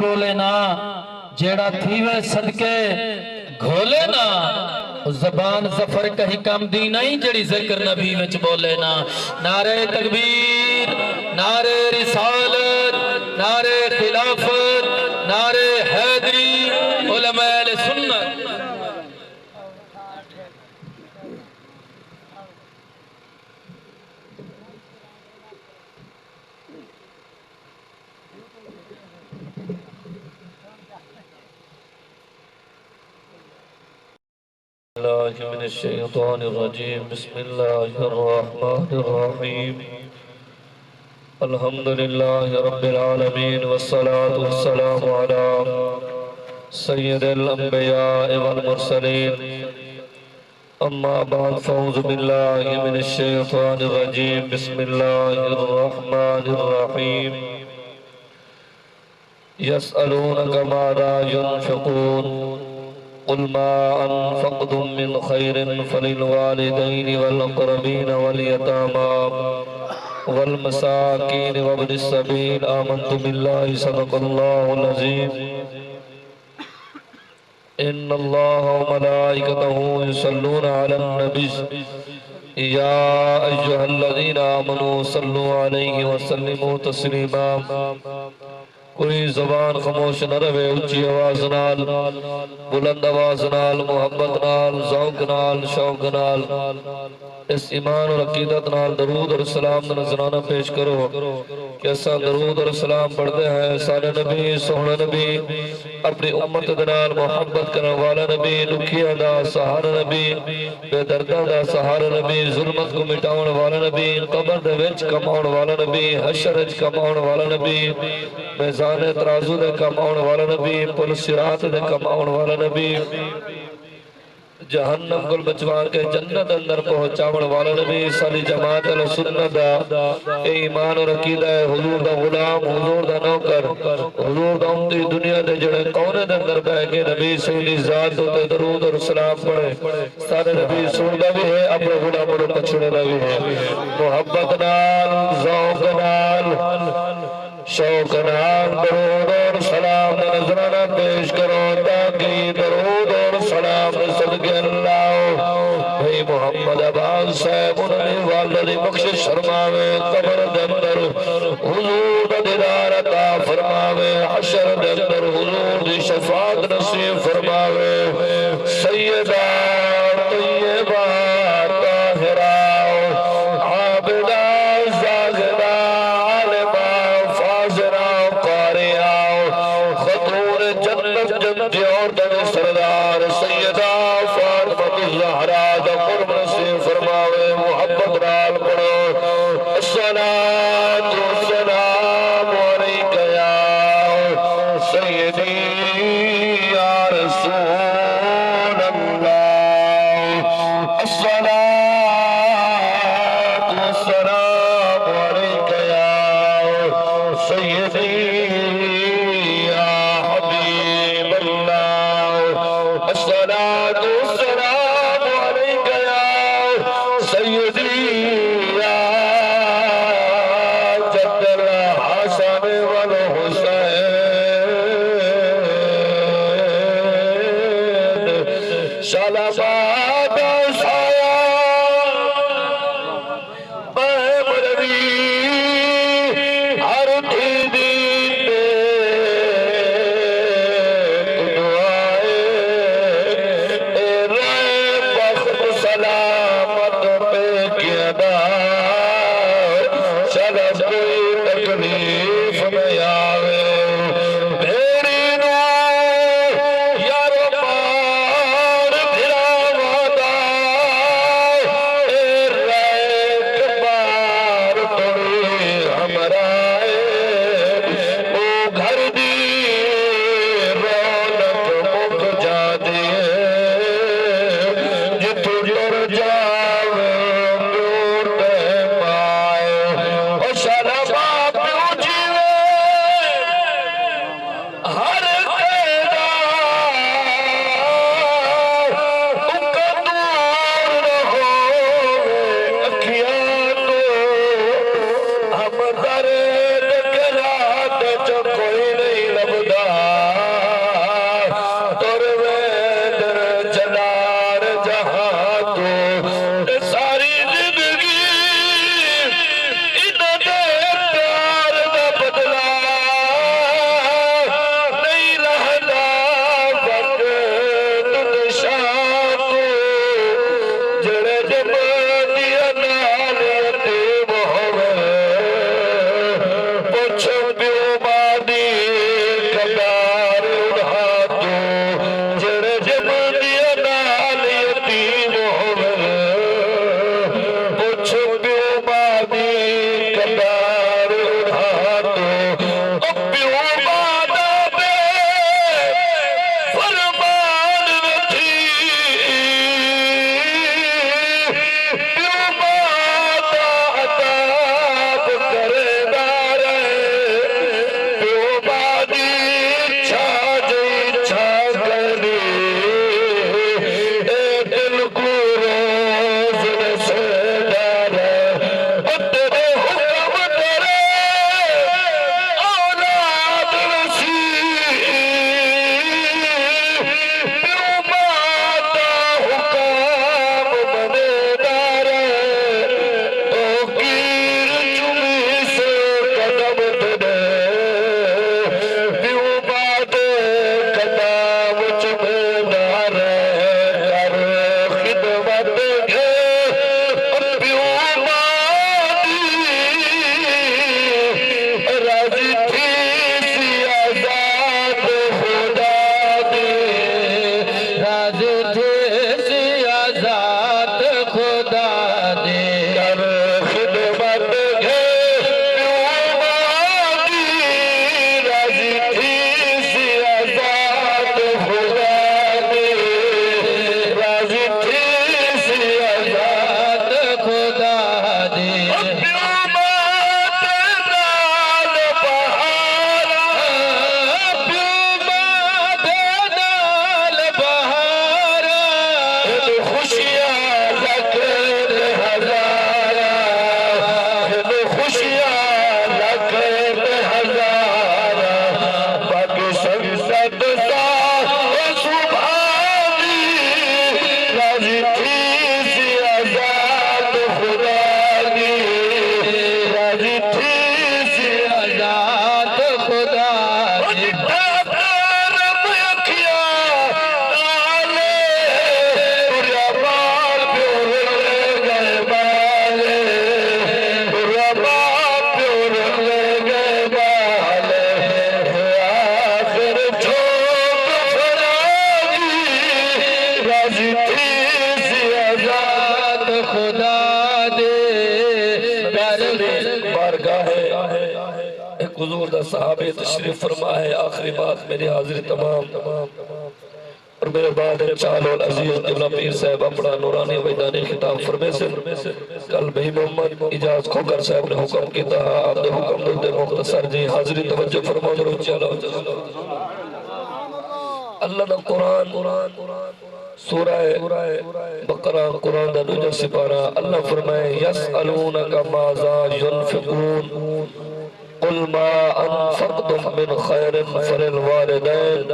त्रोले ना, जेड़ा थीवे सदके घोले ना। ज़बान ज़फर कहीं कम दी नहीं जड़ी ज़िक्र नबी विच बोले ना। नारे तकबीर, नारे रिसालत, नारे खिलाफत, नारे हैदरी, उलमाए सुन्नत। बिस्मिल्लाहिर्रहमानिर्रहीम। अल्हम्दुलिल्लाहि रब्बिल आलमीन वस्सलातु वस्सलामु अला सय्यिदिल अंबिया वल मुरसलीन। अम्मा बाद फ़ऊज़ु बिल्लाहि मिनश शैतानिर रजीम। बिस्मिल्लाहिर्रहमानिर्रहीम। यसअलूनका माज़ा युनफ़िक़ून क़ुल मा अनफ़क़्तुम मिन ख़ैरिन फ़लिलवालिदैनि वल अक़रबीन वल यतामा वल मसाकीन वब्निस सबील। आमन्तु बिल्लाहि सदक़ल्लाहुल अज़ीम। इन्नल्लाह व मलाइकतहु युसल्लूना अलन नबी या अय्युहल्लज़ीना आमनू सल्लु अलैहि व सल्लिमू तस्लीमा। कोई ज़बान खामोश न रहे, उच्ची आवाज़ नाल, बुलंद आवाज़ नाल, मोहब्बत नाल, ज़ौक़ नाल, शौक़ नाल इस ईमान और अकीदत नाल दरूद और सलाम दा नज़राना पेश करो कि असा दरूद और सलाम पढ़ते हैं। सारे नबी सोहना नबी, अपनी उम्मत दे नाल मोहब्बत करने वाला नबी, दुखियां दा सहारा नबी, बेदर्दां दा सहारा नबी, जुल्मत को मिटाउण वाला नबी, कब्र दे विच कमाउण वाला नबी, हशर विच कमाउण वाला नबी, मीज़ान तराजू दे कमाउण वाला नबी, पुल सिरात दे कमाउण वाला नबी, जहन्नम को बचवा के जन्नत अंदर पहुंचावण वाला नबी। सारी जमात अहले सुन्नत दा ए ईमान और अकीदा है। हुजूर दा गुलाम, हुजूर दा नौकर, हुजूर दा उम्मती दुनिया दे जड़े कौने दे अंदर बैठ के नबी सुनी जात ते दरूद और सलाम पढ़े। सारे नबी सुनदा भी है, अपने गुलामों को पछड़दा भी है। मोहब्बत नाल, ज़ौक़ नाल, शौक़ नाल दरूद और सलाम नज़राना पेश करो ताकि दरूद और सलाम सदके अल्लाह भाई मोहम्मद अब्बास साहब उन्हें वालदी बख्शिश फरमावे। कब्र दे अंदर हुजूर दा दीदार अता फरमावे। हशर दे अंदर हुजूर दी शफाअत नसीब फरमावे। सैयदा तय्यबा ताहिरा आबिदा ज़ाहिदा आलिमा फाज़िला क़ारिया ख़तून जन्नत जन्नत औरतों सरदार सैयदा ज़हरा दा क़ुर्ब नसीब फरमावे। मोहब्बत नाल पढ़ो अस्सलातु वस्सलामु अलैका या सय्यदी या रसूलल्लाह। अस्सलातु वस्सलामु अलैका या सय्यदी या हबीबल्लाह। अस्सलातु हुजूर दा सहाबे तशरीफ फरमा है। आखिरी बात मेरी हाजिरी तमाम और मेरे बाद चालोल अजीज किबला पीर साहब अपना नूरानी वैदानी खिताब फरमे से कल भाई मोहम्मद इजाज खोकर साहब ने हुक्म किया आपके हुक्म दे मुख्तसर जी हाजिरी तवज्जो फरमाओ जरूर चलो अल्लाह दा कुरान सूरह बकरा कुरान दा दूजा सिपारा अल्लाह फरमाए यसअलूनका माज़ा युनफिकून कुल मा अनफक़तुम मिन खैरिन फलिल वालिदैन।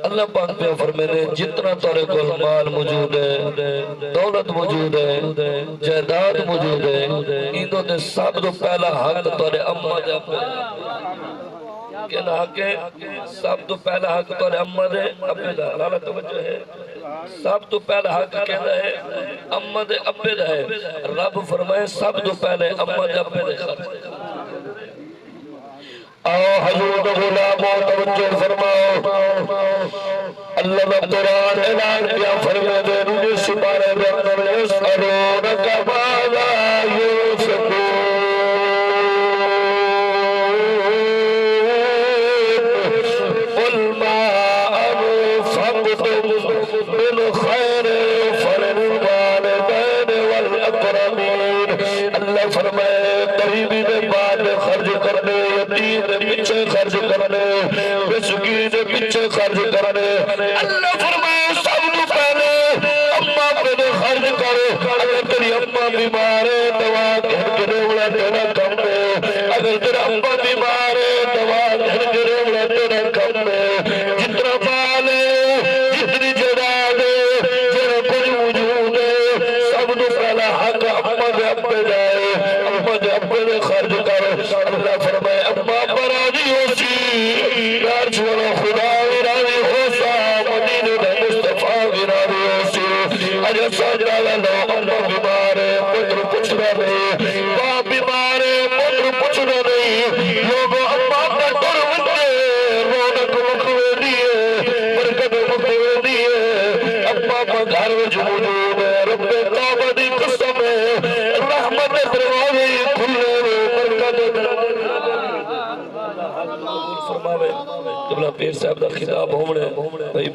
अल्लाह पाक पे फरमाने जितना तेरे कोल माल मौजूद है दौलत मौजूद है जायदाद मौजूद है इनों दे सब तो पहला हक तेरे अम्मा दा कहना हक है सब तो पहला हक तेरे अम्मा दे अब्बे दा लाला तवज्जो है सब तो पहला हक कहना है अम्मा दे अब्बे दा है। रब फरमाए सब तो पहले अम्मा दे अब्बे दे आओ हुजूर दा गुलामो तवज्जो फरमाओ अल्लाह दा कुरान ऐलान किया फरमाए दे दूजे सिपारे दे अंदर यसअलूनका माज़ा युनफिकून कुल मा अनफक़तुम मिन खैरिन फलिल वालिदैन वल अक़रबीन। अल्लाह फरमाए गरीबी दे बाद खर्च करने पीछे खर्च करने मिस्कीन के पीछे खर्च करने अल्लाह फरमाए सब तो पहले अम्मा पे खर्च करो। अगर तेरी अम्मा बीमार है दवा गिरगिरा तेरा कम है। अगर तेरा अम्मा बीमार है दवा गिरगिरा तेरा कम है। जितना माल है जितनी जायदाद है तेरा कुछ मौजूद है सब तो पहला हक अम्मा के अब्बे जाए अम्मा के अब्बे ने खर्च करो। अल्लाह फरमाए अम्मा राजी होसी यार छोड़ो खुदा राजी होसा मदीने दे मुस्तफा राजी होसी। अरे साजरा लो अम्मा बीमार है पुत्र पूछना नहीं बाप बीमार है पुत्र पूछना नहीं लोगों अम्मा का डर बंदे रौनक मुखवे दिए बरकत मुखवे दिए अम्मा का घर में मौजूद है रब्बे तौबा दी कसम है रहमत दरवाजे खुले बरकत फरमावे किबला पीर साहब दा खिताब होवणे भाई